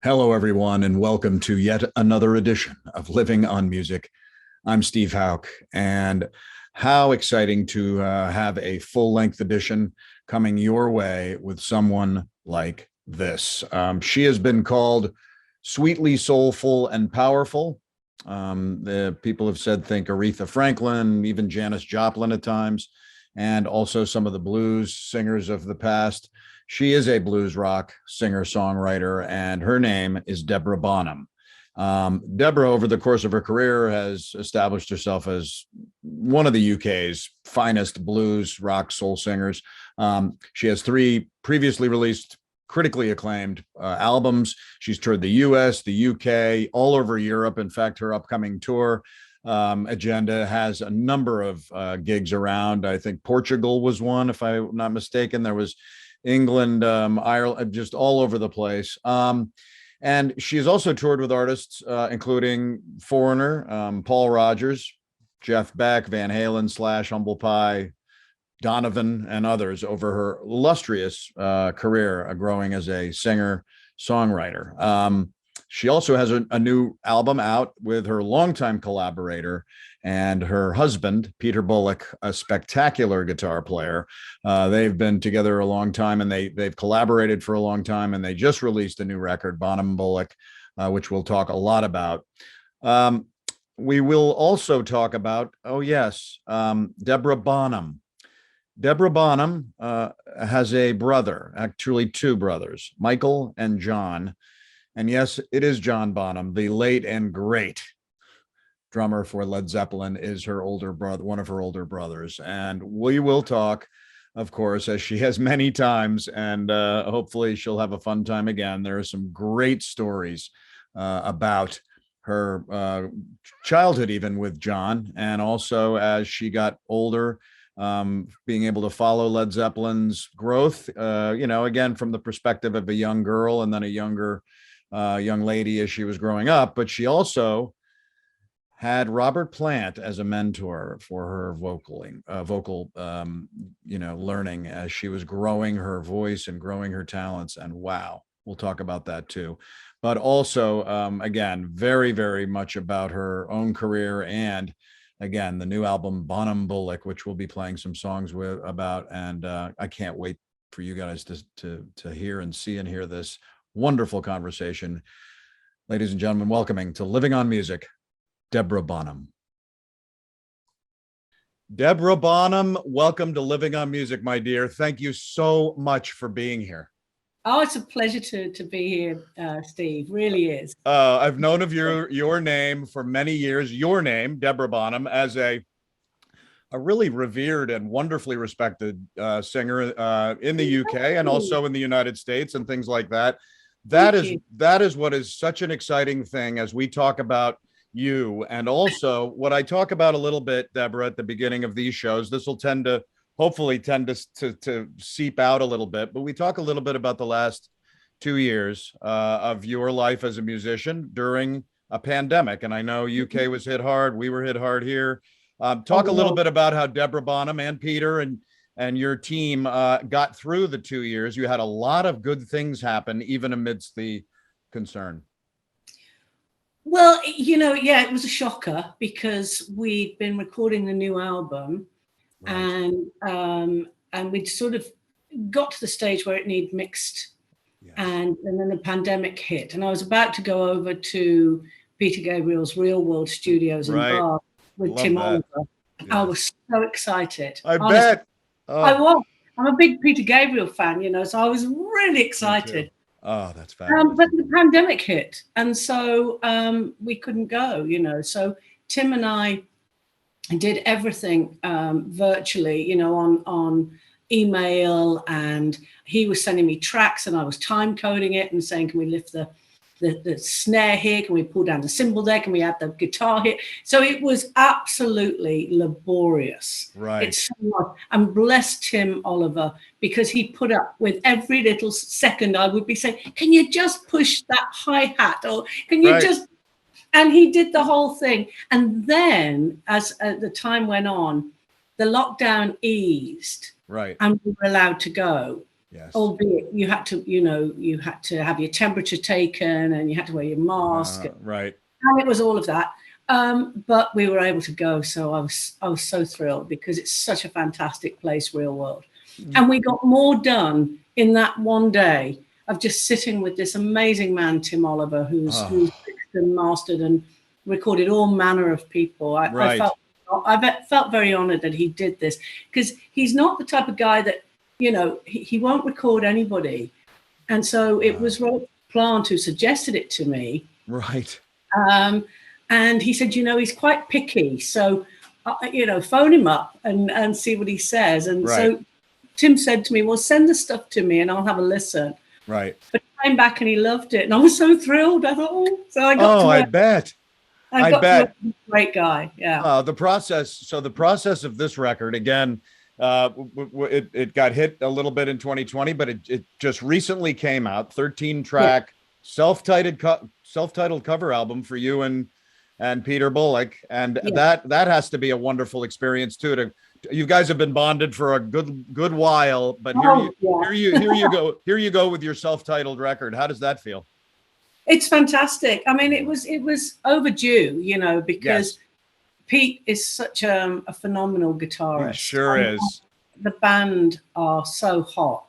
Hello, everyone, and welcome to yet another edition of Living on Music. I'm Steve Hauk, and how exciting to have a full-length edition coming your way with someone like this. She has been called sweetly soulful and powerful. The people have said think Aretha Franklin, even Janis Joplin at times, and also some of the blues singers of the past. She is a blues rock singer-songwriter, and her name is Deborah Bonham. Deborah, over the course of her career, has established herself as one of the UK's finest blues rock soul singers. She has 3 previously released, critically acclaimed albums. She's toured the US, the UK, all over Europe. In fact, her upcoming tour agenda has a number of gigs around. I think Portugal was one, if I'm not mistaken. There was England, Ireland, just all over the place. And she's also toured with artists, including Foreigner, Paul Rodgers, Jeff Beck, Van Halen, Slash, Humble Pie, Donovan, and others over her illustrious career growing as a singer-songwriter. She also has a new album out with her longtime collaborator and her husband, Peter Bullock, a spectacular guitar player. They've been together a long time, and they've collaborated for a long time, and they just released a new record, Bonham and Bullock, which we'll talk a lot about. We will also talk about, Deborah Bonham. Deborah Bonham has a brother, actually 2 brothers, Michael and John. And yes, it is John Bonham, the late and great drummer for Led Zeppelin, is her older brother, one of her older brothers. And we will talk, of course, as she has many times, and hopefully she'll have a fun time again. There are some great stories about her childhood, even with John, and also as she got older, being able to follow Led Zeppelin's growth, again, from the perspective of a young girl and then a younger young lady as she was growing up. But she also had Robert Plant as a mentor for her vocal learning as she was growing her voice and growing her talents. And wow, we'll talk about that too. But also, again, very, very much about her own career, and again, the new album Bonham Bullock, which we'll be playing some songs about. And I can't wait for you guys to hear and see and hear this wonderful conversation. Ladies and gentlemen, welcoming to Living on Music, Deborah Bonham. Deborah Bonham, welcome to Living on Music, my dear. Thank you so much for being here. Oh, it's a pleasure to be here, Steve. Really is. I've known of your name for many years. Your name, Deborah Bonham, as a really revered and wonderfully respected singer in the UK and also in the United States and things like that. That is what is such an exciting thing as we talk about you. And also what I talk about a little bit, Deborah, at the beginning of these shows, this will hopefully tend to seep out a little bit, but we talk a little bit about the last 2 years of your life as a musician during a pandemic. And I know UK was hit hard. We were hit hard here. Talk a little bit about how Deborah Bonham and Peter and your team got through the 2 years. You had a lot of good things happen, even amidst the concern. Well, it was a shocker because we'd been recording the new album, right, and we'd sort of got to the stage where it needed mixed, yes, and then the pandemic hit, and I was about to go over to Peter Gabriel's Real World Studios in Bath with Tim Oliver. Yes. I was so excited. I bet. Oh. I was. I'm a big Peter Gabriel fan, so I was really excited. Oh, that's fabulous. But the pandemic hit, and so we couldn't go, So Tim and I did everything virtually, on email, and he was sending me tracks, and I was time coding it and saying, "Can we lift the the snare here? Can we pull down the cymbal there? Can we add the guitar here? So it was absolutely laborious. Right. It's so hard. And bless Tim Oliver, because he put up with every little second I would be saying, can you just push that hi-hat? Or can you just, and he did the whole thing. And then as the time went on, the lockdown eased. Right. And we were allowed to go. Yes. Albeit you had to, you had to have your temperature taken and you had to wear your mask. Right. And it was all of that. But we were able to go. So I was so thrilled, because it's such a fantastic place, Real World. And we got more done in that one day of just sitting with this amazing man, Tim Oliver, who's mixed and mastered and recorded all manner of people. I felt very honored that he did this, because he's not the type of guy that, he won't record anybody. And so it was Robert Plant who suggested it to me. Right. And he said, he's quite picky. So, phone him up and see what he says. And so Tim said to me, well, send the stuff to me and I'll have a listen. Right. But he came back and he loved it. And I was so thrilled. I thought, so I got to I bet. I bet. Great guy. Yeah. The process of this record, again, it got hit a little bit in 2020, but it just recently came out. 13-track self-titled cover album for you and Peter Bullock, and that has to be a wonderful experience too. You guys have been bonded for a good while, but here you go with your self-titled record. How does that feel? It's fantastic. I mean, it was overdue, because Pete is such a phenomenal guitarist. He sure is. The band are so hot.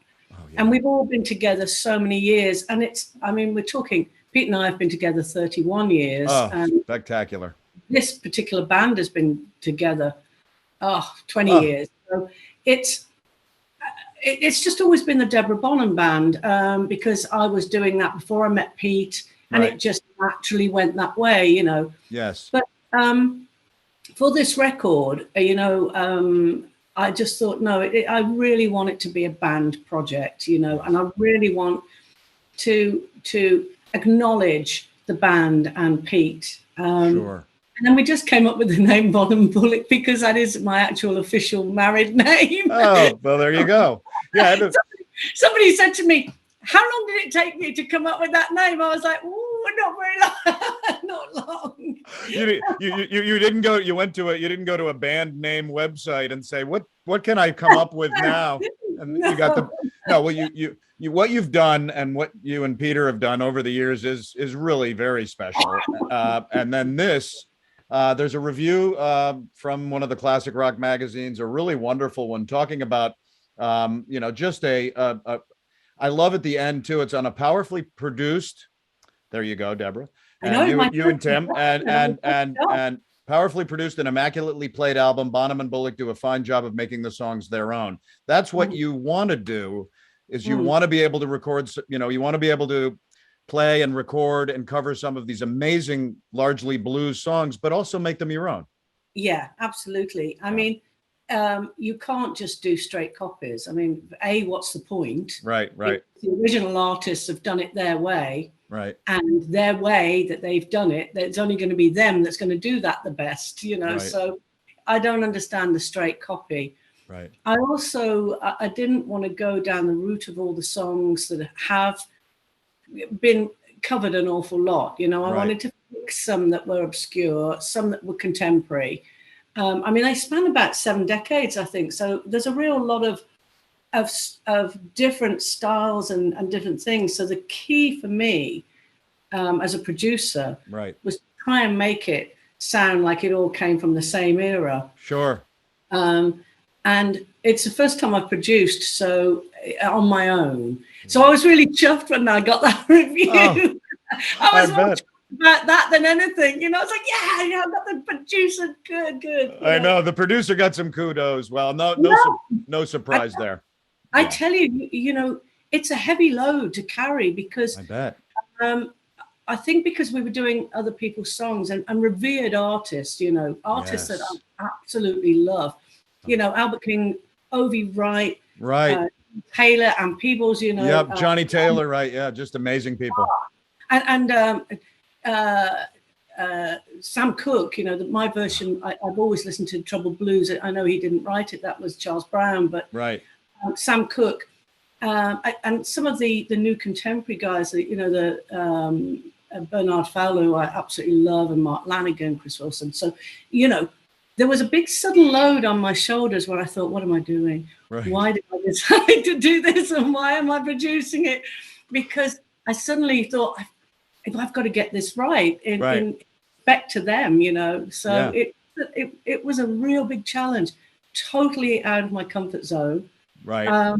And we've all been together so many years. And we're talking, Pete and I have been together 31 years. And spectacular. This particular band has been together 20 years. So it's just always been the Deborah Bonham band, because I was doing that before I met Pete, and it just naturally went that way, Yes. But for this record, I just thought, no, I really want it to be a band project, and I really want to acknowledge the band and Pete. Sure. And then we just came up with the name Bonham Bullock, because that is my actual official married name. Oh, well, there you go. Yeah. Somebody said to me, how long did it take me to come up with that name? I was like, oh, not very long. Not long. You didn't go. You didn't go to a band name website and say, what can I come up with now? And you got what you've done and what you and Peter have done over the years is really very special. And then there's a review from one of the classic rock magazines, a really wonderful one, talking about just I love at the end too. It's on a powerfully produced. There you go, Deborah. And you and Tim and powerfully produced and immaculately played album. Bonham and Bullock do a fine job of making the songs their own. That's what you want to do. Is you want to be able to record. You want to be able to play and record and cover some of these amazing, largely blues songs, but also make them your own. Yeah, absolutely. I mean, you can't just do straight copies. I mean, what's the point? Right. The original artists have done it their way. Right. And their way that they've done it, it's only going to be them that's going to do that the best, Right. So I don't understand the straight copy. Right. I didn't want to go down the route of all the songs that have been covered an awful lot. I wanted to fix some that were obscure, some that were contemporary. They span about 7 decades, I think. So there's a real lot of different styles and different things. So the key for me as a producer was to try and make it sound like it all came from the same era. Sure. And it's the first time I've produced on my own. So I was really chuffed when I got that review. Oh, I was more chuffed about that than anything. I was like, I got the producer. Good. I know the producer got some kudos. Well, no surprise there. I tell you, it's a heavy load to carry, because I bet. I think because we were doing other people's songs and revered artists, artists that I absolutely love. Albert King, Ovi Wright, right, Taylor and Peebles, Yep, Johnny Taylor, right? Yeah, just amazing people. Sam Cooke, you know, my version, I've always listened to Troubled Blues. I know he didn't write it, that was Charles Brown, but right. Sam Cooke, and some of the new contemporary guys, you know, the Bernard Fowler, who I absolutely love, and Mark Lanigan, Chris Wilson. So, you know, there was a big sudden load on my shoulders where I thought, what am I doing? Right. Why did I decide to do this, and why am I producing it? Because I suddenly thought, if I've got to get this right in respect to them, you know. So it was a real big challenge, totally out of my comfort zone. Right.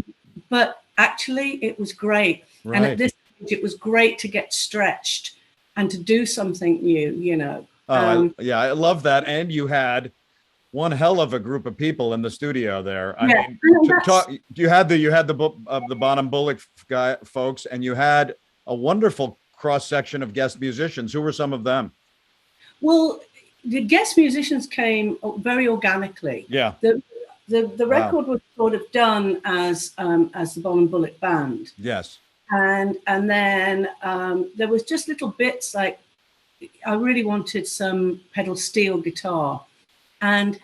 But actually, it was great. Right. And at this stage, it was great to get stretched and to do something new, you know. I love that. And you had one hell of a group of people in the studio there. I mean, you had the Bonham Bullock folks, and you had a wonderful cross section of guest musicians. Who were some of them? Well, the guest musicians came very organically. Yeah. The record was sort of done as the Bonham Bullock band. Yes. And then there was just little bits, like I really wanted some pedal steel guitar. And,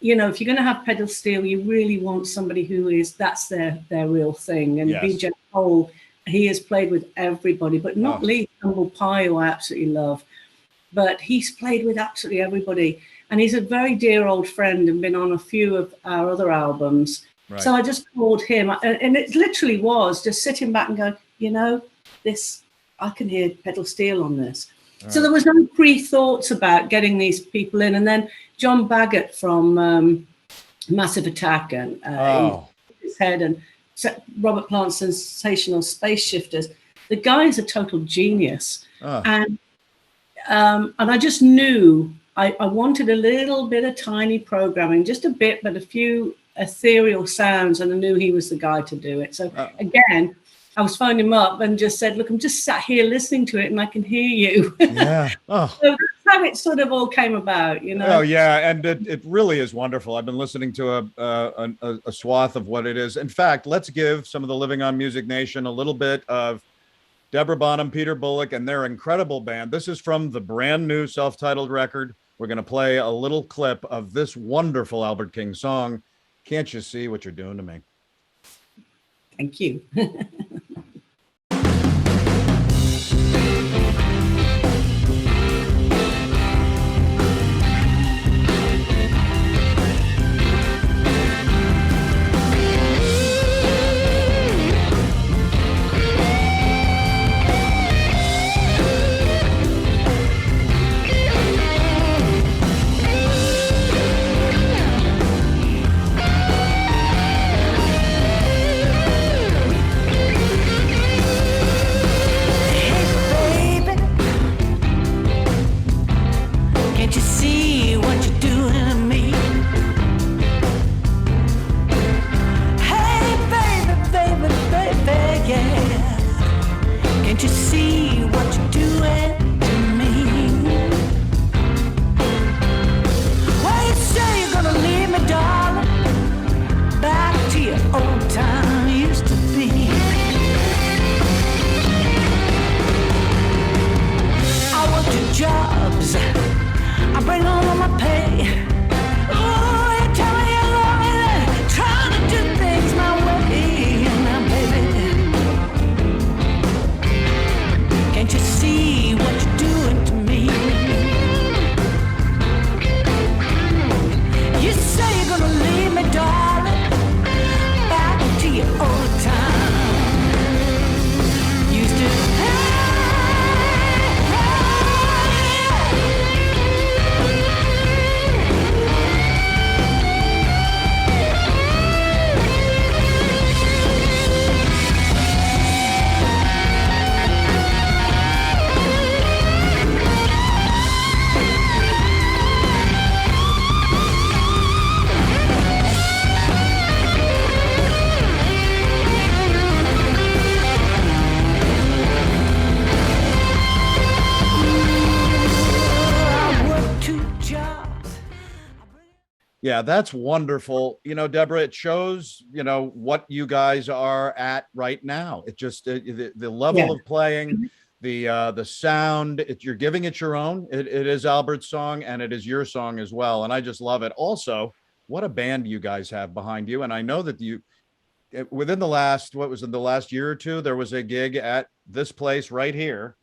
you know, if you're going to have pedal steel, you really want somebody that's their real thing. And BJ Cole, he has played with everybody, but not least Humble Pie, who I absolutely love. But he's played with absolutely everybody. And he's a very dear old friend and been on a few of our other albums. Right. So I just called him. And it literally was just sitting back and going, you know, I can hear pedal steel on this. Right. So there was no pre-thoughts about getting these people in. And then John Baggett from Massive Attack and his head, and Robert Plant's Sensational Space Shifters. The guy's a total genius. And I just knew I wanted a little bit of tiny programming, just a bit, but a few ethereal sounds, and I knew he was the guy to do it. So again, I was phoning him up and just said, look, I'm just sat here listening to it and I can hear you. Yeah. So that's how it sort of all came about, you know? Oh, yeah. And it really is wonderful. I've been listening to a swath of what it is. In fact, let's give some of the Living on Music Nation a little bit of Deborah Bonham, Peter Bullock, and their incredible band. This is from the brand new self-titled record. We're going to play a little clip of this wonderful Albert King song, Can't You See What You're Doing to Me? Thank you. Yeah, that's wonderful. You know, Deborah, it shows, you know, what you guys are at right now. It just, the level of playing, the sound. You're giving it your own. It is Albert's song, and it is your song as well. And I just love it. Also, what a band you guys have behind you. And I know that within the last, what was in the last year or two, there was a gig at this place right here,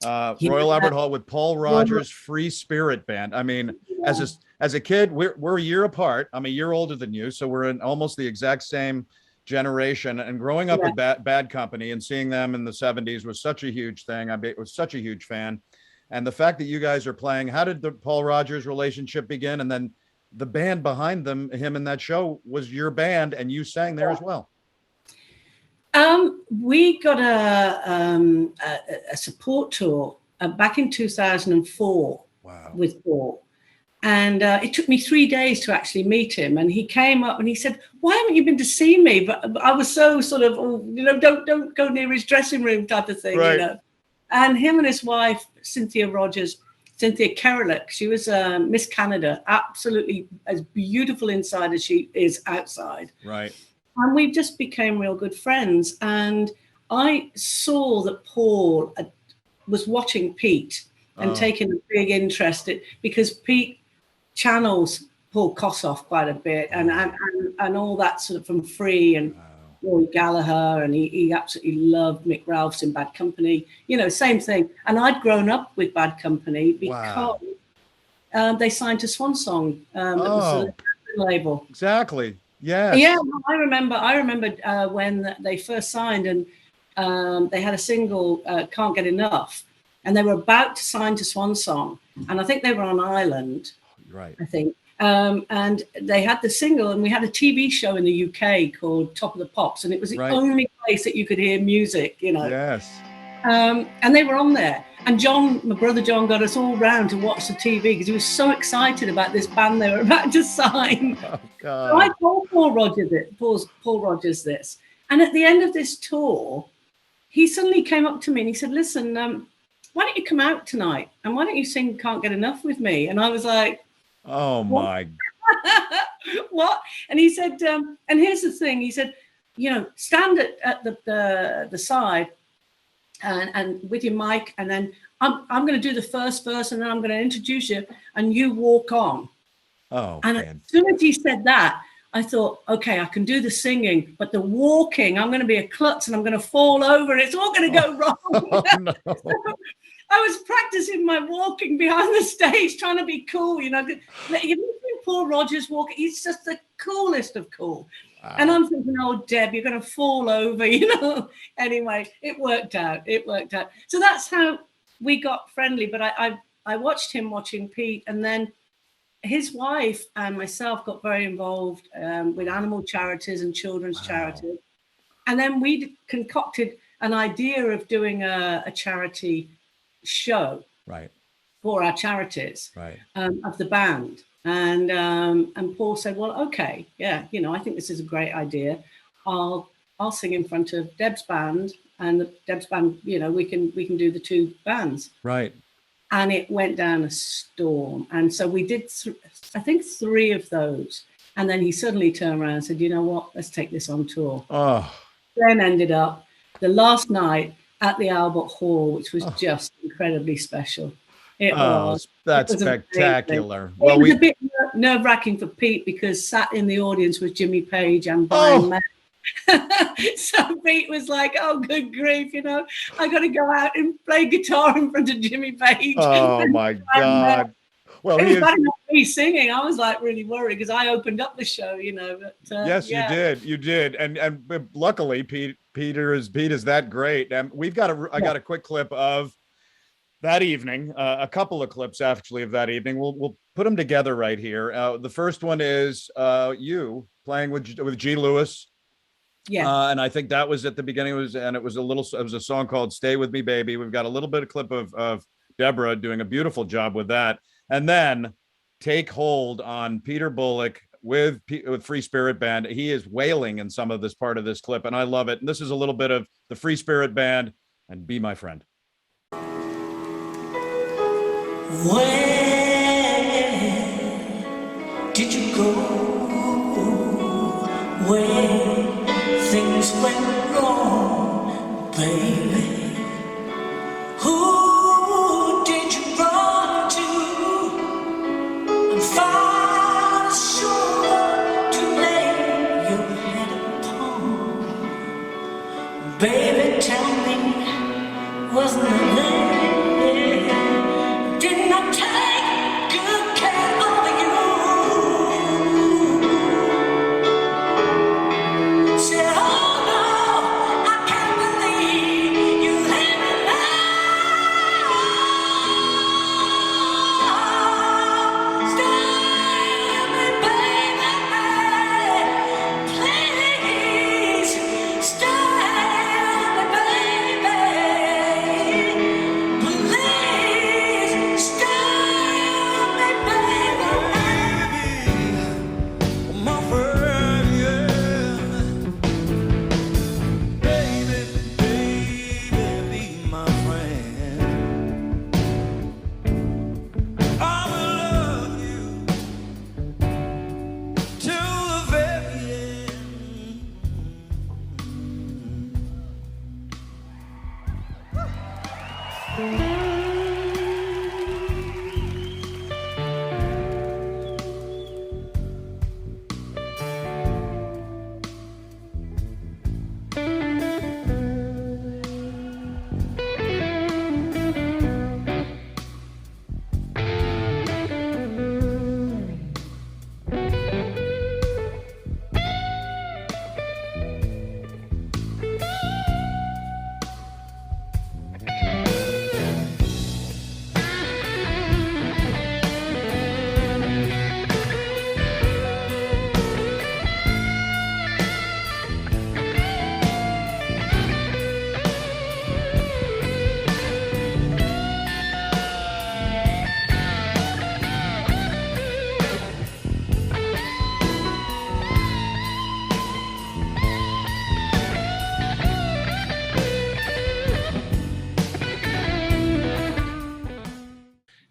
Royal Albert Hall, with Paul Rogers' Free Spirit Band. I mean, as a kid, we're a year apart. I'm a year older than you, so we're in almost the exact same generation. And growing up with Bad Company and seeing them in the 70s was such a huge thing. I was such a huge fan. And the fact that you guys are playing, how did the Paul Rogers relationship begin? And then the band behind him in that show was your band, and you sang there as well. We got a support tour back in 2004 with Paul. And it took me 3 days to actually meet him. And he came up and he said, "Why haven't you been to see me?" But I was so sort of, don't go near his dressing room type of thing, right. you know. And him and his wife, Cynthia Kerelick, she was Miss Canada, absolutely as beautiful inside as she is outside. Right. And we just became real good friends. And I saw that Paul was watching Pete and taking a big interest because Pete channels Paul Kossoff quite a bit and all that sort of from Free and Rory Gallagher, and he absolutely loved Mick Ralphs in Bad Company, same thing. And I'd grown up with Bad Company because they signed to Swan Song. It was a label. Exactly. Yes. Yeah, I remember when they first signed, and they had a single, Can't Get Enough, and they were about to sign to Swan Song, and I think they were on Ireland. Right. I think. And they had the single, and we had a TV show in the UK called Top of the Pops, and it was the only place that you could hear music, Yes. And they were on there. And my brother John, got us all round to watch the TV because he was so excited about this band they were about to sign. Oh, God. So I told Paul Rogers this. And at the end of this tour, he suddenly came up to me and he said, "Listen, why don't you come out tonight? And why don't you sing Can't Get Enough with me?" And I was like, "Oh my." What? And he said, and here's the thing. He said, stand at the side and with your mic, and then I'm going to do the first verse, and then I'm going to introduce you, and you walk on. Oh, and man. As soon as he said that, I thought, okay, I can do the singing, but the walking, I'm going to be a klutz and I'm going to fall over and it's all going to go wrong. Oh, no. I was practicing my walking behind the stage, trying to be cool. Paul Rogers walking, he's just the coolest of cool. Wow. And I'm thinking, "Oh, Deb, you're going to fall over," Anyway, it worked out. So that's how we got friendly. But I watched him watching Pete, and then his wife and myself got very involved with animal charities and children's charities. And then we concocted an idea of doing a charity show for our charities of the band. And Paul said, "Well, okay, yeah, I think this is a great idea. I'll sing in front of Deb's band, and Deb's band, we can do the two bands." Right. And it went down a storm. And so we did, I think, 3 of those. And then he suddenly turned around and said, "You know what? Let's take this on tour." Oh. Then ended up the last night at the Albert Hall, which was just incredibly special. That's spectacular. Amazing. Well, it was a bit nerve-wracking for Pete because sat in the audience was Jimmy Page and Brian May. So Pete was like, "Oh, good grief, I got to go out and play guitar in front of Jimmy Page." Oh my God. Well, it was bad enough me singing. I was like really worried because I opened up the show, But yes, you did, and luckily, Pete is that great. And I got a quick clip of that evening, a couple of clips actually of that evening. We'll put them together right here. The first one is you playing with G. Lewis. Yeah. And I think that was at the beginning. It was a song called "Stay With Me, Baby." We've got a little bit of clip of Deborah doing a beautiful job with that. And then "Take Hold" on Peter Bullock with Free Spirit Band. He is wailing in some of this part of this clip, and I love it. And this is a little bit of the Free Spirit Band and "Be My Friend." Where did you go? Where things went wrong, baby? Baby, tell me, wasn't I there? Didn't I take good care of you? Said, oh no, I can't believe you let me down. Stay with me, baby. Please stay.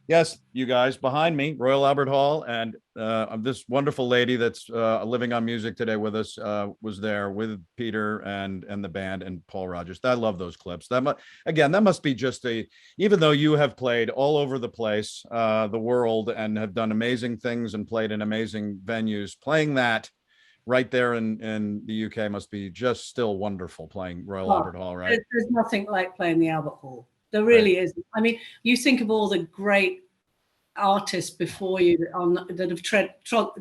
Yes, you guys behind me, Royal Albert Hall, and this wonderful lady that's living on music today with us was there with Peter and the band and Paul Rogers. I love those clips. That must be just even though you have played all over the place, the world, and have done amazing things and played in amazing venues, playing that right there in the UK must be just still wonderful, playing Royal Albert Hall, right? There's nothing like playing the Albert Hall. There really isn't. I mean, you think of all the great artists before you that have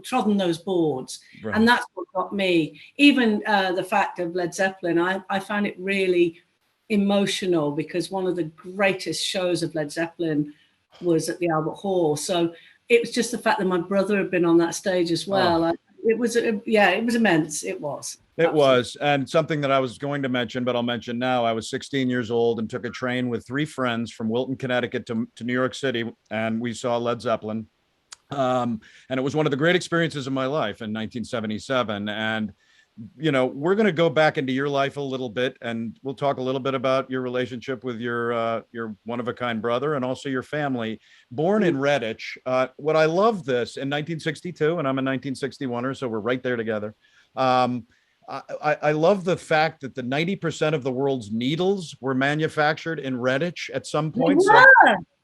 trodden those boards, right. And that's what got me. Even the fact of Led Zeppelin, I found it really emotional because one of the greatest shows of Led Zeppelin was at the Albert Hall. So it was just the fact that my brother had been on that stage as well. Oh. It was immense. It was. It was. And something that I was going to mention, but I'll mention now, I was 16 years old and took a train with 3 friends from Wilton, Connecticut to New York City. And we saw Led Zeppelin. And it was one of the great experiences of my life in 1977. And, you know, we're going to go back into your life a little bit, and we'll talk a little bit about your relationship with your one-of-a-kind brother and also your family. Born in Redditch. What I love this in 1962, and I'm a 1961er, so we're right there together. I love the fact that the 90% of the world's needles were manufactured in Redditch at some point.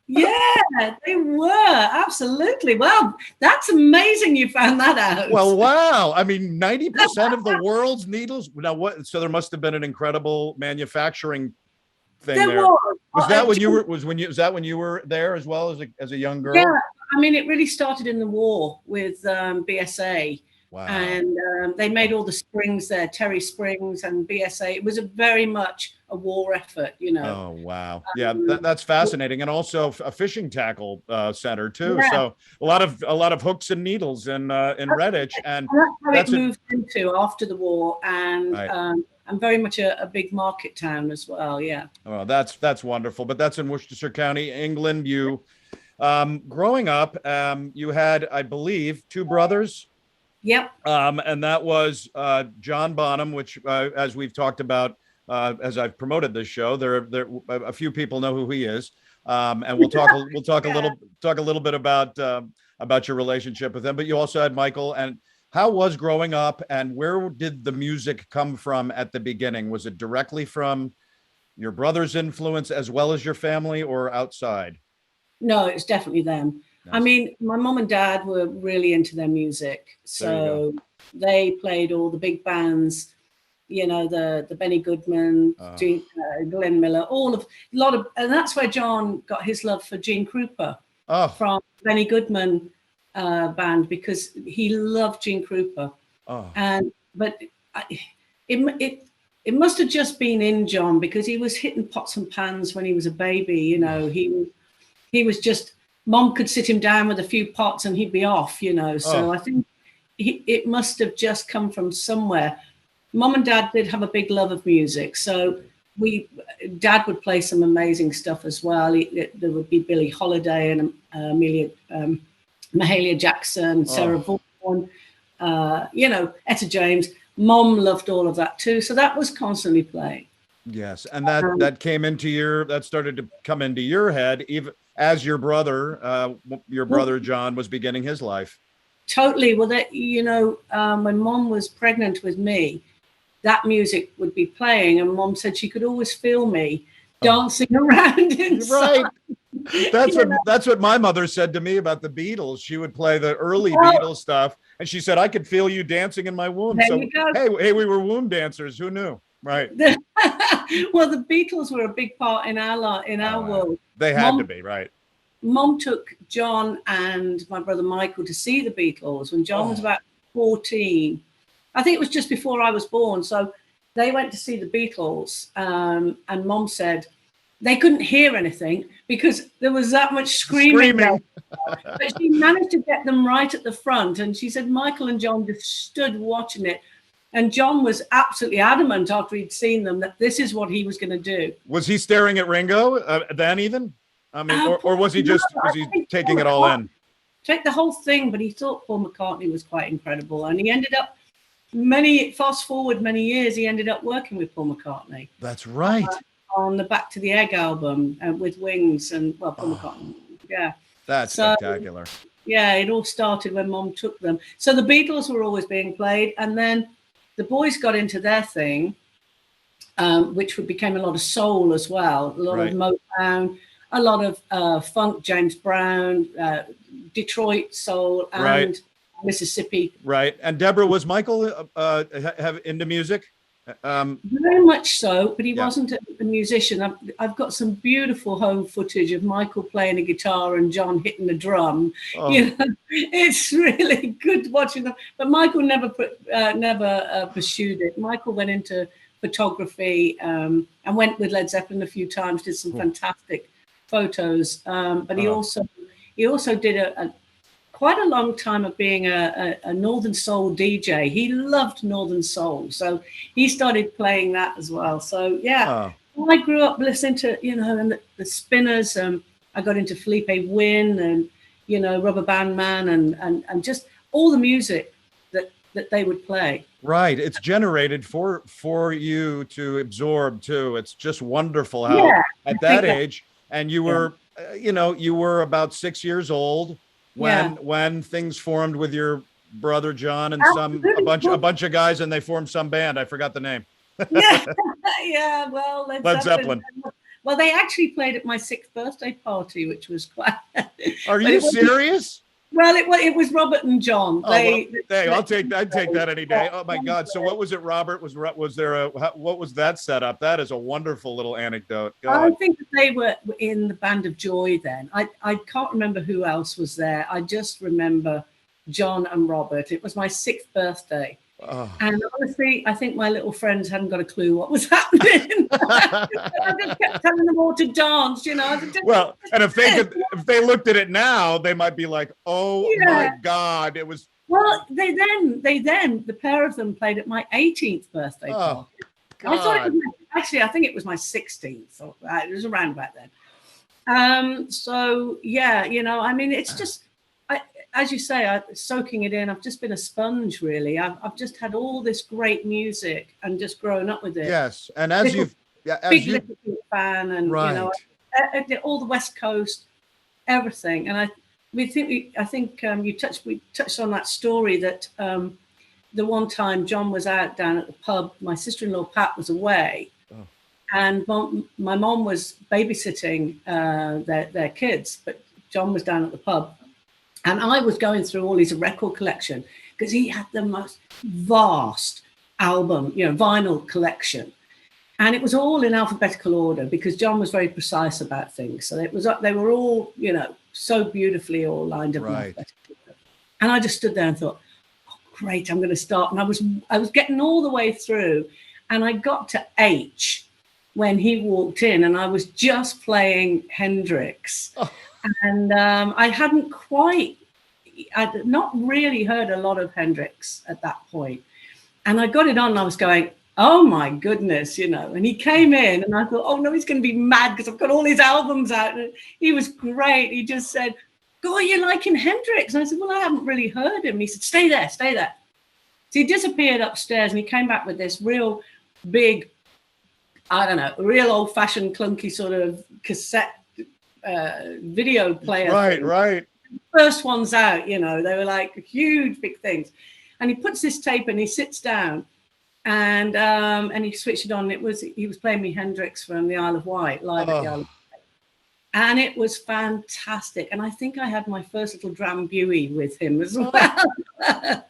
Yeah, they were. Absolutely. Well, that's amazing you found that out. Well, wow. I mean, 90% of the world's needles. Now what? So there must have been an incredible manufacturing thing there. Was that when you were there as well as a young girl? Yeah. I mean, it really started in the war with BSA. Wow. And they made all the springs there, Terry Springs and BSA. It was very much a war effort, you know. Oh, wow. Yeah, that's fascinating. And also a fishing tackle center too. Yeah. So a lot of hooks and needles in Redditch. And that's how it moved into after the war. And right. And very much a big market town as well. Yeah. Oh, that's wonderful. But that's in Worcestershire County, England. You growing up, you had, I believe, 2 brothers. Yep. And that was John Bonham, which, as we've talked about, as I've promoted this show, there a few people know who he is, and we'll talk a little bit about your relationship with him. But you also had Michael. And how was growing up, and where did the music come from at the beginning? Was it directly from your brother's influence as well as your family, or outside? No, it's definitely them. Nice. I mean, my mom and dad were really into their music. So they played all the big bands the Benny Goodman, Glenn Miller, and that's where John got his love for Gene Krupa from Benny Goodman band, because he loved Gene Krupa. It must have just been in John, because he was hitting pots and pans when he was a baby. He was just, Mom could sit him down with a few pots and he'd be off. So I think it must have just come from somewhere. Mom and Dad did have a big love of music, so Dad would play some amazing stuff as well. There would be Billie Holiday and Mahalia Jackson, Sarah Vaughan, Etta James. Mom loved all of that too, so that was constantly playing. Yes, and that came into that started to come into your head, even as your brother John was beginning his life. Totally. Well, when Mom was pregnant with me, that music would be playing, and Mom said she could always feel me dancing around inside. Right. That's what my mother said to me about the Beatles. She would play the early Beatles stuff, and she said, I could feel you dancing in my womb. There so you go. hey, we were womb dancers. Who knew? Right. Well, the Beatles were a big part in our world. They had to be, right. Mom took John and my brother Michael to see the Beatles when John was about 14. I think it was just before I was born. So they went to see the Beatles, and Mom said they couldn't hear anything because there was that much screaming. But she managed to get them right at the front. And she said Michael and John just stood watching it. And John was absolutely adamant after he'd seen them that this is what he was going to do. Was he staring at Ringo then even? I mean, or was he taking it all in? Take the whole thing, but he thought Paul McCartney was quite incredible. And he ended up, fast forward many years, he ended up working with Paul McCartney. That's right. On the Back to the Egg album with Wings and, Paul McCartney. Yeah. That's spectacular. Yeah, it all started when Mom took them. So the Beatles were always being played. And then the boys got into their thing, which became a lot of soul as well, a lot of Motown, a lot of funk, James Brown, Detroit soul, and Mississippi. Right. And Deborah, was Michael have into music? Very much so, but he wasn't a musician. I've got some beautiful home footage of Michael playing a guitar and John hitting the drum. It's really good watching them. But Michael never pursued it. Michael went into photography and went with Led Zeppelin a few times, did some fantastic photos. But he also did quite a long time of being a Northern Soul DJ. He loved Northern Soul, so he started playing that as well. So I grew up listening to and the Spinners. I got into Felipe Wynn and Rubber Band Man and just all the music that they would play. Right, it's generated for you to absorb too. It's just wonderful how at that age, and you were you were about 6 years old when things formed with your brother John and a bunch of guys, and they formed some band. I forgot the name. Well, Led Zeppelin. Well, they actually played at my 6th birthday party, which was quite. Are you serious? Well, it was Robert and John. I'd take that any day. Oh my God! So what was it, Robert? Was there what was that setup? That is a wonderful little anecdote. I think that they were in the Band of Joy then. I can't remember who else was there. I just remember John and Robert. It was my 6th birthday. And honestly, I think my little friends hadn't got a clue what was happening. I just kept telling them all to dance, Well, and if they looked at it now, they might be like, "Oh my God, it was." Well, the pair of them played at my 18th birthday party. I thought I think it was my 16th. So it was around about then. So I mean, it's just. As you say, I'm soaking it in. I've just been a sponge, really. I've just had all this great music and just grown up with it. Yes, and as you've fan, and all the West Coast, everything. And we touched on that story that the one time John was out down at the pub. My sister-in-law Pat was away, and my mom was babysitting their kids, but John was down at the pub. And I was going through all his record collection because he had the most vast album, vinyl collection. And it was all in alphabetical order because John was very precise about things. So they were all, so beautifully all lined up in alphabetical order. And I just stood there and thought, oh, great, I'm going to start. And I was getting all the way through, and I got to H when he walked in, and I was just playing Hendrix. Oh. And I'd not really heard a lot of Hendrix at that point. And I got it on and I was going, oh my goodness, and he came in and I thought, oh no, he's going to be mad because I've got all his albums out. And he was great. He just said, God, you're liking Hendrix. And I said, well, I haven't really heard him. And he said, stay there. So he disappeared upstairs and he came back with this real big, I don't know, real old fashioned clunky sort of cassette video player. Right. First ones out, they were like huge, big things. And he puts this tape and he sits down and he switched it on. He was playing me Hendrix from the Isle of Wight, live at the Isle of Wight. And it was fantastic. And I think I had my first little Drambuie with him as well. I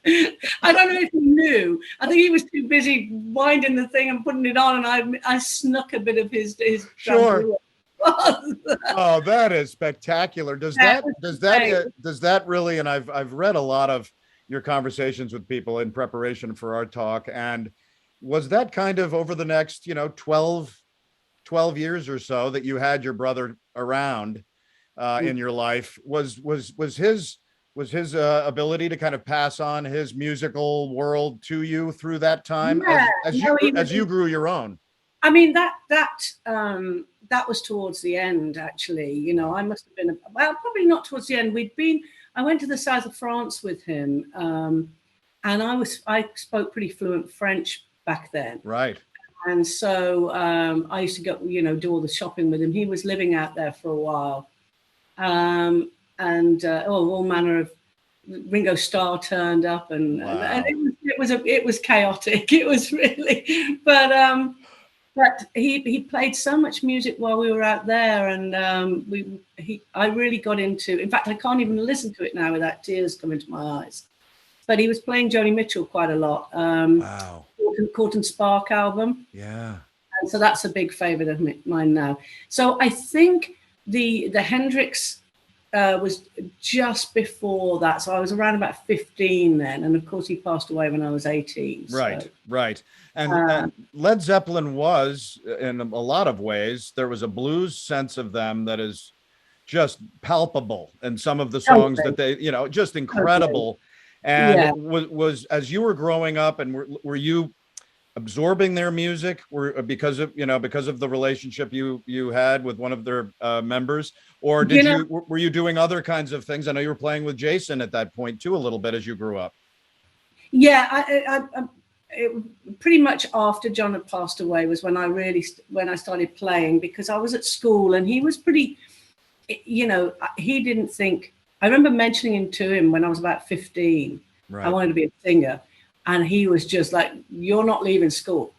don't know if he knew. I think he was too busy winding the thing and putting it on. And I snuck a bit of his Sure. Drambuie. Oh, that is spectacular. Does that really, and I've read a lot of your conversations with people in preparation for our talk, and was that kind of over the next 12 years or so that you had your brother around in your life, was his ability to kind of pass on his musical world to you through that time, as you grew your own? I mean, that was towards the end, actually. I must have been, probably not towards the end. I went to the south of France with him, and I spoke pretty fluent French back then. Right. And so I used to go, do all the shopping with him. He was living out there for a while. And all manner of, Ringo Starr turned up, and it was chaotic. It was really, but he played so much music while we were out there, and I really got into. In fact, I can't even listen to it now without tears coming to my eyes. But he was playing Joni Mitchell quite a lot. Wow. Court and Spark album. Yeah. And so that's a big favorite of mine now. So I think the Hendrix was just before that. So I was around about 15 then. And of course he passed away when I was 18. Right, right. And Led Zeppelin was, in a lot of ways, there was a blues sense of them that is just palpable. And some of the songs that they, just incredible. And was as you were growing up, and were you absorbing their music, because of the relationship you had with one of their members, or were you doing other kinds of things? I know you were playing with Jason at that point too, a little bit, as you grew up. Yeah, pretty much after John had passed away was when I started playing, because I was at school and he was pretty, he didn't think. I remember mentioning to him when I was about 15, I wanted to be a singer. And he was just like, you're not leaving school.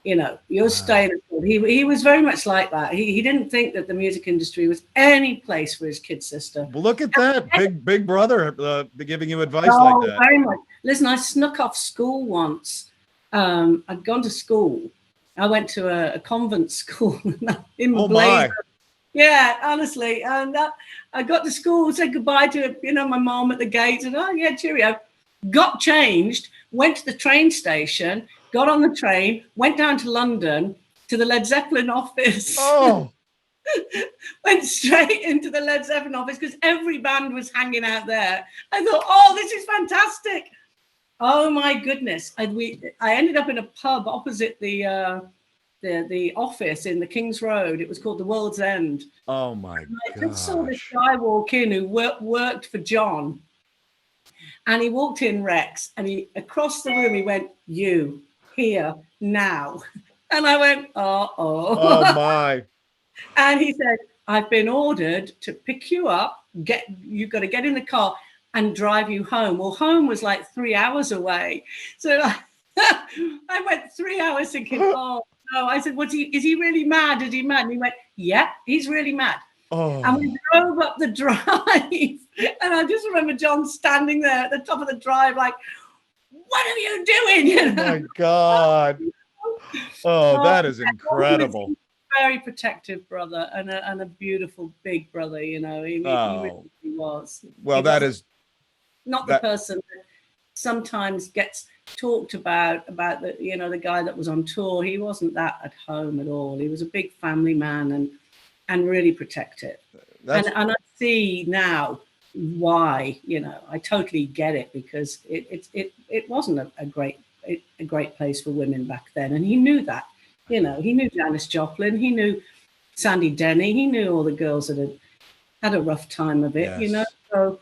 You're staying at school. He was very much like that. He didn't think that the music industry was any place for his kid sister. Well, look at that. Big brother giving you advice like that. Very much. Listen, I snuck off school once. I'd gone to school. I went to a convent school in my blazer. Yeah, honestly. And I got to school, said goodbye to, my mom at the gate, and cheerio. Got changed, went to the train station, got on the train, went down to London to the Led Zeppelin office. Oh. Went straight into the Led Zeppelin office because every band was hanging out there. I thought, this is fantastic. Oh my goodness. I ended up in a pub opposite the office in the King's Road. It was called the World's End. Oh my God! I just saw this guy walk in who worked for John, and he walked in, Rex, and across the room he went, "You here now," and I went, "Oh my!" And he said, "I've been ordered to pick you up. You've got to get in the car and drive you home." Well, home was like 3 hours away, so I went 3 hours thinking, "Oh." No, I said, is he really mad? Is he mad? And he went, yeah, he's really mad. Oh. And we drove up the drive. And I just remember John standing there at the top of the drive like, what are you doing? You Oh know? my God. Oh, that is yeah, incredible. He's a very protective brother and a beautiful big brother, you know. He really was. Well, He that was is not the person that sometimes gets talked about the, you know, the guy that was on tour. He wasn't that at home at all. He was a big family man and really protective. And I see now why, you know, I totally get it, because it wasn't a great place for women back then, and he knew that. You know, he knew Janis Joplin, he knew Sandy Denny, he knew all the girls that had a rough time of it. You know. So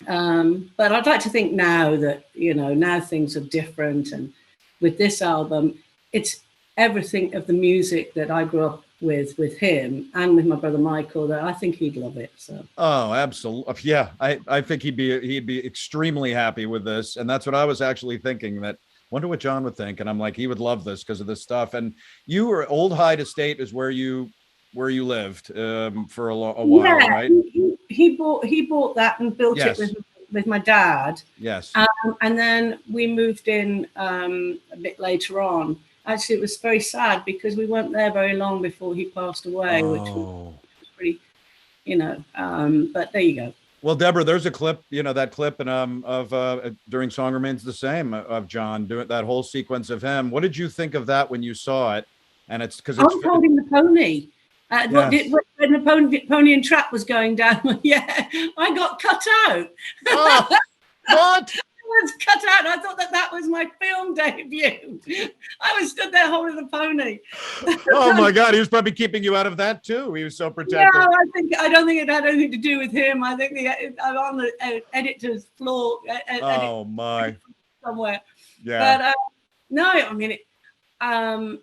but I'd like to think now that, you know, now things are different, and with this album, it's everything of the music that I grew up with him and with my brother Michael, that I think he'd love it. So absolutely, yeah, I think he'd be extremely happy with this, and that's what I was actually thinking. That wonder what John would think, and I'm like, he would love this because of this stuff. And you were Old Hyde Estate is where you lived for a while, yeah, right? He bought that and built it with my dad. Yes. And then we moved in a bit later on. Actually, it was very sad because we weren't there very long before he passed away, which was pretty, you know. But there you go. Well, Deborah, there's a clip, you know, that clip and of during Song Remains the Same of John doing that whole sequence of him. What did you think of that when you saw it? And it's because it's holding the pony. When the Pony and Trap was going down, yeah, I got cut out. Oh, what? I was cut out. I thought that was my film debut. I was stood there holding the pony. Oh my God, he was probably keeping you out of that too. He was so protective. No, I don't think it had anything to do with him. I think I'm on the editor's floor. Oh my! Somewhere. Yeah. But no, I mean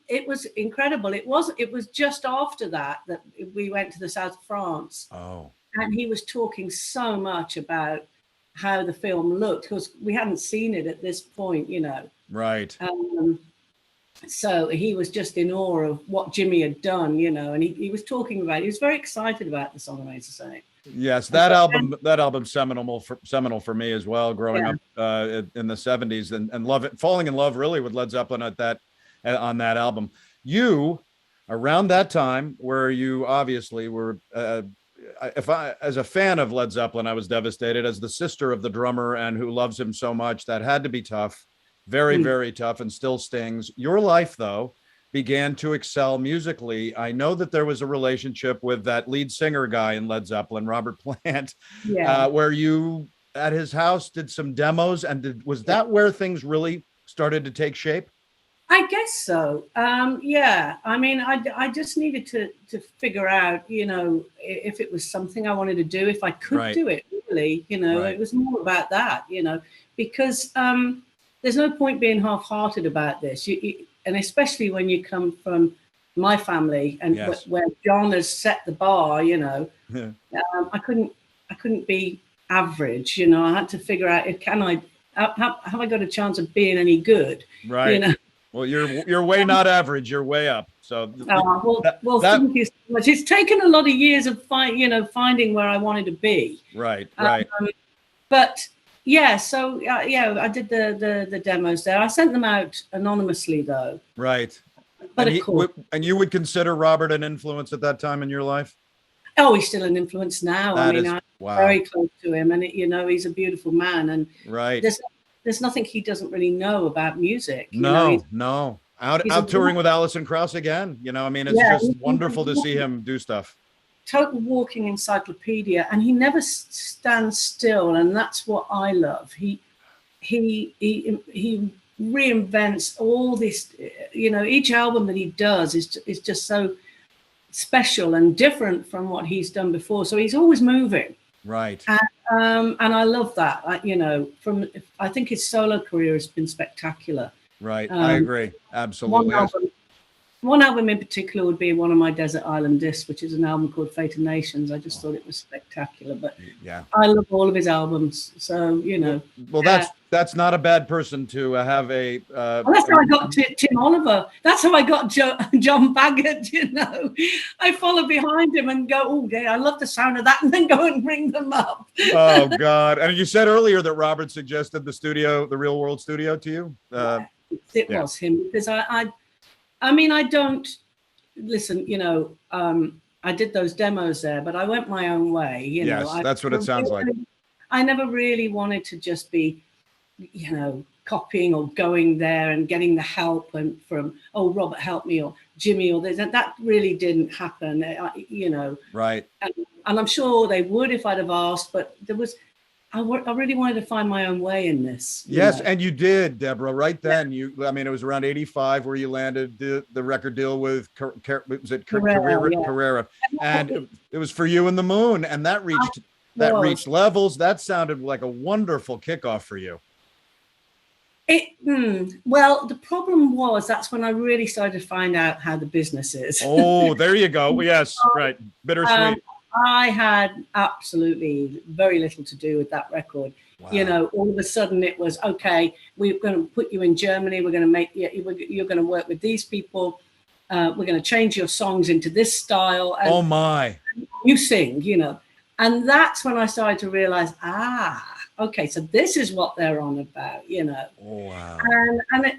it was incredible. It was just after that we went to the south of France. Oh. And he was talking so much about how the film looked, because we hadn't seen it at this point, you know. Right. So he was just in awe of what Jimmy had done, you know, and he was talking about it. He was very excited about the Song Remains the Same. Yes, that album seminal for me as well, growing up in the 70s and falling in love really with Led Zeppelin on that album. You, around that time, where you obviously were as a fan of Led Zeppelin, I was devastated. As the sister of the drummer and who loves him so much, that had to be tough, very, very tough, and still stings. Your life, though, began to excel musically. I know that there was a relationship with that lead singer guy in Led Zeppelin, Robert Plant, where you at his house did some demos, and was that where things really started to take shape? I guess so. Yeah. I mean, I just needed to figure out, you know, if it was something I wanted to do, if I could do it, really, you know. It was more about that, you know, because there's no point being half-hearted about this. And especially when you come from my family and where John has set the bar, you know, I couldn't be average, you know. I had to figure out, have I got a chance of being any good? Right. You know? Well, you're way not average. You're way up. So thank you so much. It's taken a lot of years of finding where I wanted to be. Right. But yeah, so I did the demos there. I sent them out anonymously though. Right. But and you would consider Robert an influence at that time in your life? Oh, he's still an influence now. I'm very close to him, and you know, he's a beautiful man, and there's nothing he doesn't really know about music. No. Out touring with Alison Krauss again. You know, I mean, it's just wonderful to see him do stuff. Total walking encyclopedia, and he never stands still, and that's what I love. He reinvents all this. You know, each album that he does is just so special and different from what he's done before. So he's always moving. Right. And I love that. You know, I think his solo career has been spectacular. Right. I agree. Absolutely. one album in particular would be one of my Desert Island Discs, which is an album called Fate of Nations. I just thought it was spectacular, but Yeah, I love all of his albums. So, you know. well, that's not a bad person to have a. Well, that's how I got Tim Oliver. That's how I got John Baggott. You know, I follow behind him and go, "Oh, yeah, I love the sound of that," and then go and bring them up. Oh God! And you said earlier that Robert suggested the Real World Studio to you. It was him, because I mean, I don't listen. You know, I did those demos there, but I went my own way. You know, that's what it sounds like. I never really wanted to just be, you know, copying or going there and getting the help and from, oh, Robert help me, or Jimmy, or this. That really didn't happen. You know, right? And I'm sure they would if I'd have asked, but there was. I really wanted to find my own way in this. Yes, and you did, Deborah. Right then, I mean, it was around '85 where you landed the record deal with Carrera, and it was For You and the Moon, and that reached levels. That sounded like a wonderful kickoff for you. Well, the problem was that's when I really started to find out how the business is. Oh, there you go. Yes, right. Bittersweet. I had absolutely very little to do with that record. Wow. You know, all of a sudden it was, okay, we're going to put you in Germany. We're going to make you're going to work with these people. We're going to change your songs into this style. And oh my! You sing, you know, and that's when I started to realize, okay, so this is what they're on about, you know. Oh, wow.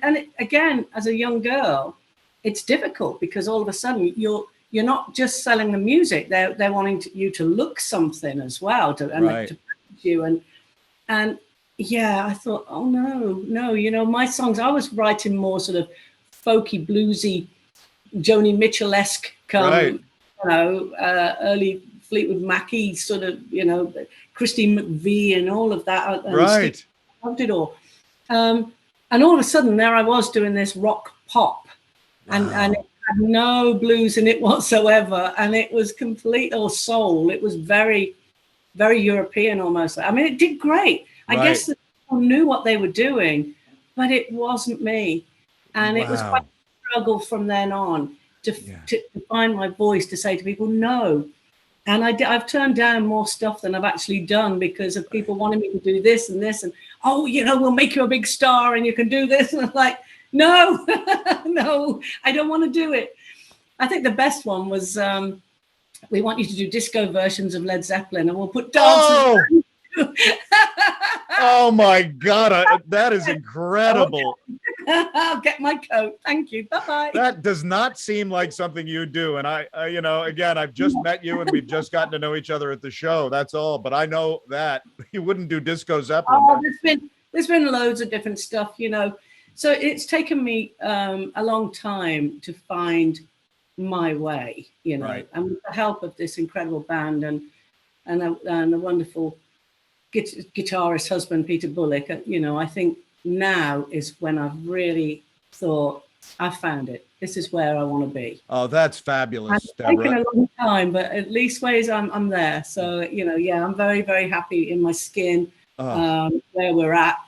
And again, as a young girl, it's difficult because all of a sudden you're not just selling the music; they're wanting you to look something as well, to package you. And yeah, I thought, oh no, you know, my songs. I was writing more sort of folky, bluesy, Joni Mitchell-esque, you know, early Fleetwood Mackie sort of, you know, Christine McVie and all of that. And right. Loved it all. And all of a sudden, there I was doing this rock pop, and it had no blues in it whatsoever, and it was complete, or soul. It was very, very European almost. I mean, it did great. I guess the people knew what they were doing, but it wasn't me, and it was quite a struggle from then on to find my voice, to say to people no. And I've turned down more stuff than I've actually done because of people wanting me to do this and this, and oh, you know, we'll make you a big star and you can do this, and I'm like, no, no, I don't want to do it. I think the best one was, we want you to do disco versions of Led Zeppelin, and we'll put dances. Oh my God, that is incredible. Okay. I'll get my coat. Thank you. Bye-bye. That does not seem like something you do. And I, you know, again, I've just met you and we've just gotten to know each other at the show. That's all. But I know that you wouldn't do disco Zeppelin. Oh, there's been loads of different stuff, you know. So it's taken me a long time to find my way, you know, and with the help of this incredible band and a wonderful guitarist husband, Peter Bullock, you know, I think now is when I've really thought, I found it. This is where I want to be. Oh, that's fabulous, It's taken a long time, but at least ways I'm there. So, you know, yeah, I'm very, very happy in my skin, where we're at.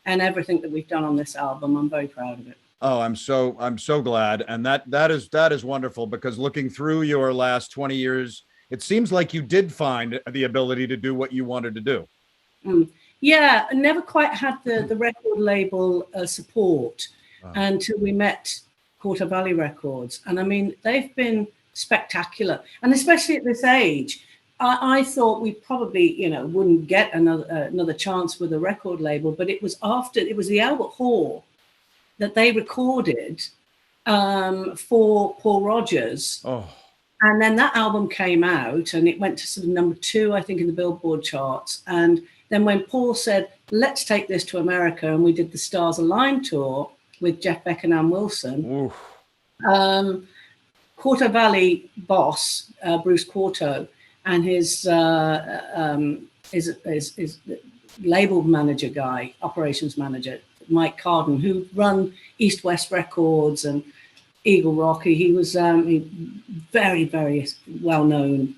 And everything that we've done on this album, I'm very proud of it. Oh, I'm so glad. And that is wonderful, because looking through your last 20 years, it seems like you did find the ability to do what you wanted to do. Yeah, I never quite had the record label support until we met Quarter Valley Records. And I mean, they've been spectacular. And especially at this age, I thought we probably, you know, wouldn't get another chance with a record label, but it was the Albert Hall that they recorded for Paul Rodgers. Oh. And then that album came out and it went to sort of number 2, I think, in the Billboard charts. And then when Paul said, let's take this to America, and we did the Stars Align tour with Jeff Beck and Ann Wilson, Quarter Valley boss, Bruce Quarto, and his label manager guy, operations manager, Mike Carden, who run East West Records and Eagle Rock. He was a very, very well-known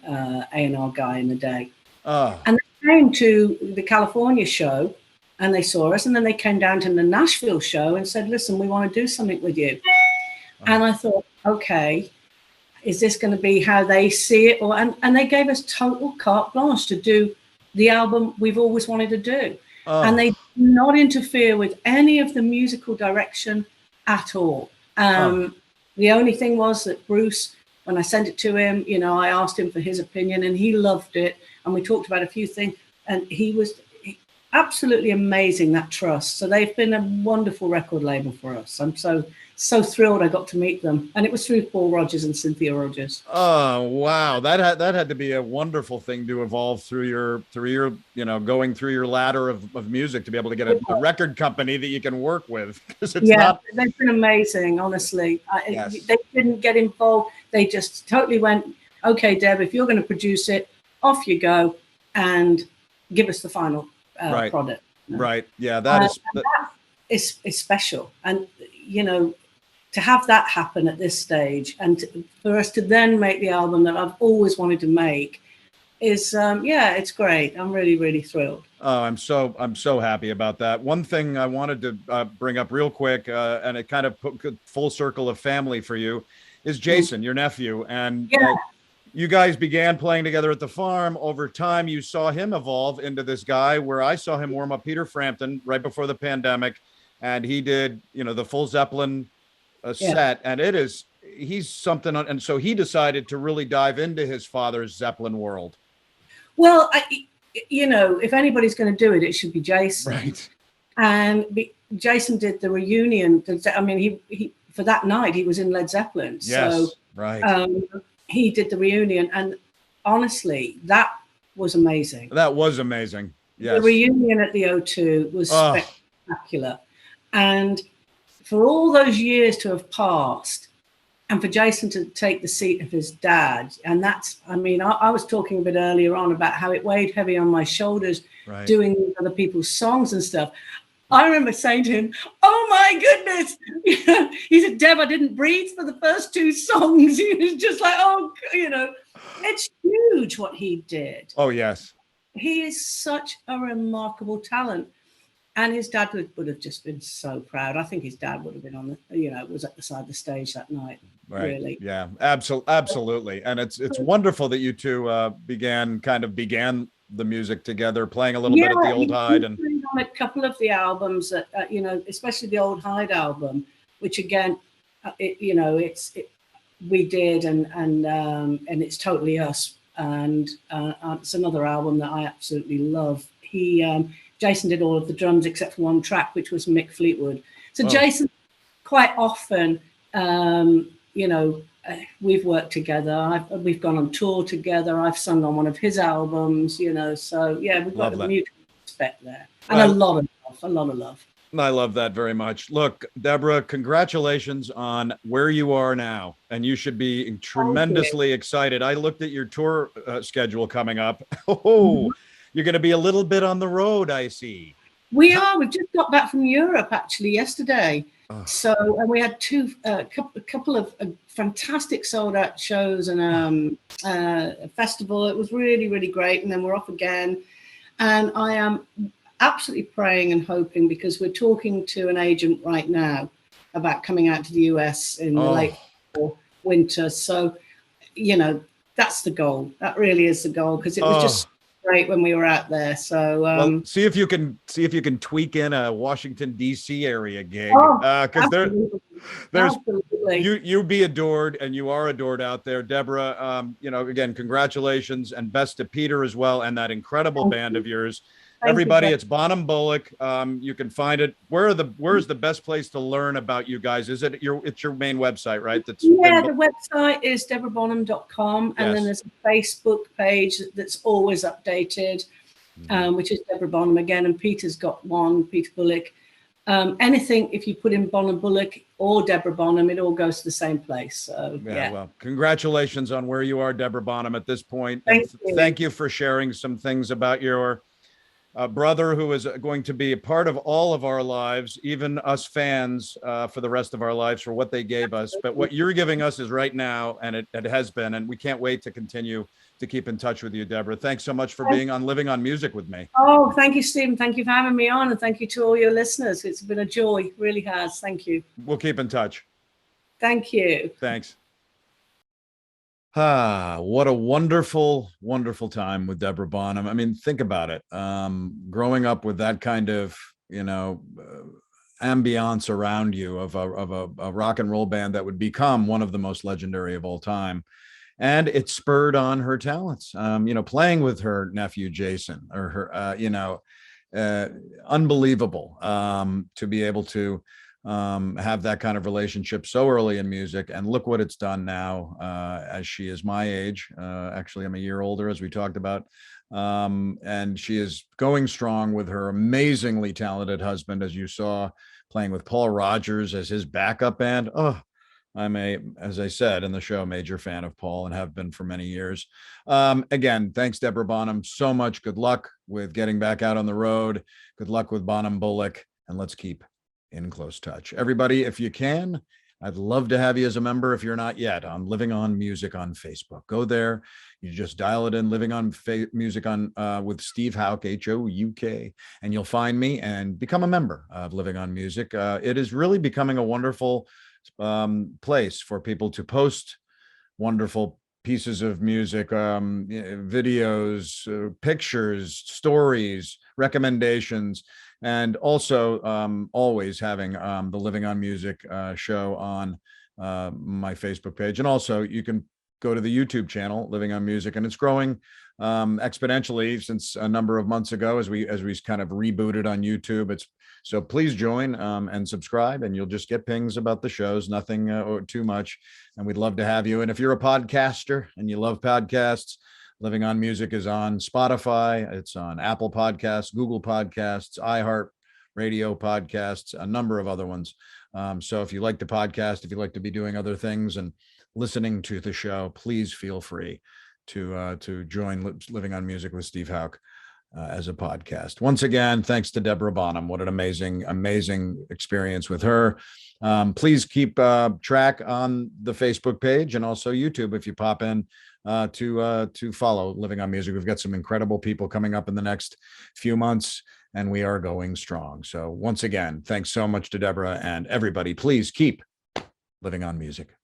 A&R guy in the day. And they came to the California show and they saw us, and then they came down to the Nashville show and said, listen, we want to do something with you. And I thought, okay, is this going to be how they see it? And they gave us total carte blanche to do the album we've always wanted to do. And they did not interfere with any of the musical direction at all. The only thing was that Bruce, when I sent it to him, you know, I asked him for his opinion and he loved it. And we talked about a few things and he was absolutely amazing, that trust. So they've been a wonderful record label for us. I'm so thrilled I got to meet them, and it was through Paul Rogers and Cynthia Rogers. Oh wow, that had to be a wonderful thing to evolve through your you know, going through your ladder of music to be able to get a record company that you can work with, because it's they've been amazing, honestly. Yes. They didn't get involved. They just totally went, okay, Deb, if you're going to produce it, off you go and give us the final product. Right. Yeah, that is special. And you know, to have that happen at this stage and for us to then make the album that I've always wanted to make is it's great. I'm really, really thrilled. Oh, I'm so happy about that. One thing I wanted to bring up real quick, and it kind of put full circle of family for you, is Jason, your nephew. And you guys began playing together at the farm. Over time, you saw him evolve into this guy where I saw him warm up Peter Frampton right before the pandemic. And he did, you know, the full Zeppelin set. And he's something. And so he decided to really dive into his father's Zeppelin world. Well, you know, if anybody's going to do it, it should be Jason. Right. And Jason did the reunion. I mean, he for that night, he was in Led Zeppelin. Yes, so, right. He did the reunion, and honestly, that was amazing. That was amazing. Yes. The reunion at the O2 was spectacular. And for all those years to have passed, and for Jason to take the seat of his dad, and that's, I mean, I was talking a bit earlier on about how it weighed heavy on my shoulders doing other people's songs and stuff. I remember saying to him, oh my goodness. He said, Deb, I didn't breathe for the first two songs. He was just like, oh, you know, it's huge what he did. Oh, yes. He is such a remarkable talent. And his dad would have just been so proud. I think his dad would have been on the, you know, was at the side of the stage that night. Right. Really. Yeah, absolutely. And it's wonderful that you two began the music together, playing a little bit at the Old Hyde, and on a couple of the albums that you know, especially the Old Hyde album, which again, we did, and it's totally us, and it's another album that I absolutely love. Jason did all of the drums except for one track, which was Mick Fleetwood. So Jason, quite often, you know, we've worked together. We've gone on tour together. I've sung on one of his albums, you know. So yeah, we've got a mutual respect there, and a lot of love. I love that very much. Look, Deborah, congratulations on where you are now, and you should be tremendously excited. I looked at your tour schedule coming up. You're going to be a little bit on the road, I see. We are. We've just got back from Europe actually yesterday. So, and we had a couple of fantastic sold out shows and a festival. It was really, really great. And then we're off again. And I am absolutely praying and hoping, because we're talking to an agent right now about coming out to the US in the late winter. So, you know, that's the goal. That really is the goal, because it was just great when we were out there. So well, see if you can tweak in a Washington DC area gig, because there's you'd be adored, and you are adored out there, Deborah. You know, again, congratulations, and best to Peter as well, and that incredible band of yours. Everybody, it's Bonham Bullock. You can find it. Where's the best place to learn about you guys? Is it it's your main website, right? The website is deborahbonham.com, and then there's a Facebook page that's always updated, which is Deborah Bonham again, and Peter's got one, Peter Bullock. Anything, if you put in Bonham Bullock or Deborah Bonham, it all goes to the same place. So well, congratulations on where you are, Deborah Bonham, at this point. Thank you for sharing some things about your brother, who is going to be a part of all of our lives, even us fans, for the rest of our lives, for what they gave us. But what you're giving us is right now, and it has been, and we can't wait to continue to keep in touch with you, Deborah. Thanks so much for being on Living on Music with me. Oh, thank you, Stephen. Thank you for having me on, and thank you to all your listeners. It's been a joy, it really has. Thank you. We'll keep in touch. Thank you. Thanks. What a wonderful, wonderful time with Deborah Bonham. I mean, think about it. Growing up with that kind of, ambiance around you of a rock and roll band that would become one of the most legendary of all time. And it spurred on her talents, playing with her nephew, Jason, or her, unbelievable to be able to have that kind of relationship so early in music. And look what it's done now, as she is my age. Actually, I'm a year older, as we talked about. And she is going strong with her amazingly talented husband, as you saw, playing with Paul Rogers as his backup band. Oh, I'm as I said in the show, major fan of Paul and have been for many years. Again, thanks, Deborah Bonham, so much. Good luck with getting back out on the road. Good luck with Bonham Bullock, and let's keep in close touch. Everybody, if you can, I'd love to have you as a member if you're not yet on Living on Music on Facebook. Go there. You just dial it in, Living on Music on with Steve Hauk, H-O-U-K, and you'll find me and become a member of Living on Music. It is really becoming a wonderful place for people to post wonderful pieces of music, videos, pictures, stories, recommendations, and also always having the Living on Music show on my Facebook page. And also you can go to the YouTube channel, Living on Music, and it's growing exponentially since a number of months ago as we kind of rebooted on YouTube. So please join and subscribe, and you'll just get pings about the shows, nothing or too much. And we'd love to have you. And if you're a podcaster and you love podcasts, Living on Music is on Spotify. It's on Apple Podcasts, Google Podcasts, iHeart Radio Podcasts, a number of other ones. So if you like to podcast, if you like to be doing other things and listening to the show, please feel free to join Living on Music with Steve Hauk as a podcast. Once again, thanks to Deborah Bonham. What an amazing, amazing experience with her. Please keep track on the Facebook page and also YouTube if you pop in to follow Living on Music. We've got some incredible people coming up in the next few months, and we are going strong. So once again, thanks so much to Deborah, and everybody, please keep living on music.